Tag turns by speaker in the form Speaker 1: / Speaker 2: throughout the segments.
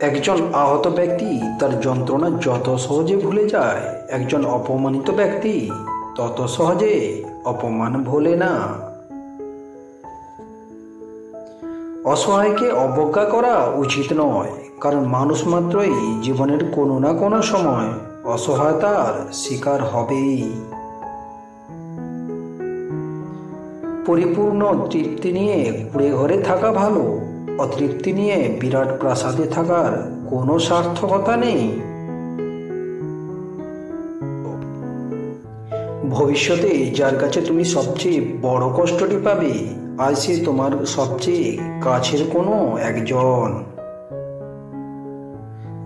Speaker 1: একজন আহত ব্যক্তি তার যন্ত্রণা যত সহজে ভুলে যায়, একজন অপমানিত ব্যক্তি তত সহজে অপমান ভোলে না। অসহায়কে অবজ্ঞা করা উচিত নয়, কারণ মানুষ মাত্রই জীবনের কোনো না কোনো সময় অসহায়তার শিকার হবেই। পরিপূর্ণ তৃপ্তি নিয়ে কুঁড়ে ঘরে থাকা ভালো, অতৃপ্তি নিয়ে বিরাট প্রাসাদে থাকার কোনো সার্থকতা নেই। ভবিষ্যতে যার কাছে তুমি সবচেয়ে বড় কষ্টটি পাবে, আজ সে তোমার সবচেয়ে কাছের কোনো একজন।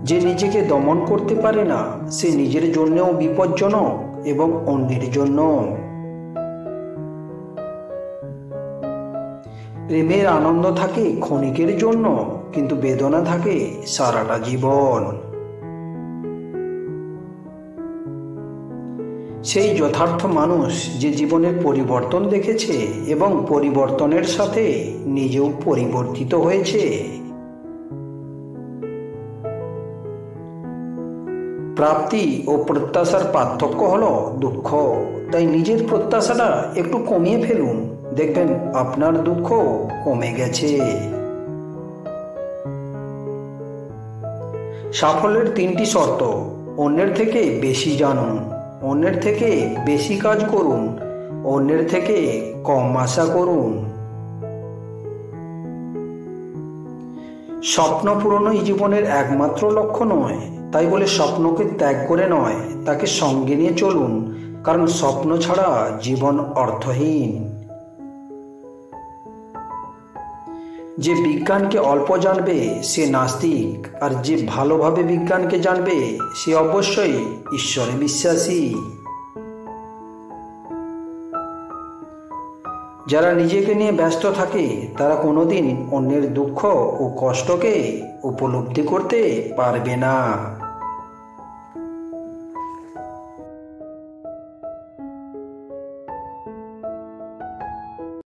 Speaker 1: যে নিজেকে দমন করতে পারে না, সে নিজের জন্যও বিপজ্জনক এবং অন্যের জন্য। প্রেমের আনন্দ থাকে ক্ষণিকের জন্য, কিন্তু বেদনা থাকে সারাটা জীবন। সেই যথার্থ মানুষ যে জীবনের পরিবর্তন দেখেছে এবং পরিবর্তনের সাথে নিজেও পরিবর্তিত হয়েছে। প্রাপ্তি ও প্রত্যাশার পার্থক্য হলো দুঃখ, তাই নিজের প্রত্যাশাটা একটু কমিয়ে ফেলুন, দেখবেন আপনার দুঃখ কমে গেছে। সাফল্যের তিনটি শর্ত: অন্যের থেকে বেশি জানুন, অন্যের থেকে বেশি কাজ করুন, অন্যের থেকে কম আশা করুন। স্বপ্ন পূরণই জীবনের একমাত্র লক্ষ্য নয়, তাই বলে স্বপ্নকে ত্যাগ করে নয়, তাকে সঙ্গে নিয়ে চলুন, কারণ স্বপ্ন ছাড়া জীবন অর্থহীন। যে বিজ্ঞানকে অল্প জানবে সে নাস্তিক, আর যে ভালোভাবে বিজ্ঞানকে জানবে সে অবশ্যই ঈশ্বরে বিশ্বাসী। যারা নিজেকে নিয়ে ব্যস্ত থাকে তারা কোনোদিন অন্যের দুঃখ ও কষ্টকে উপলব্ধি করতে পারবে না।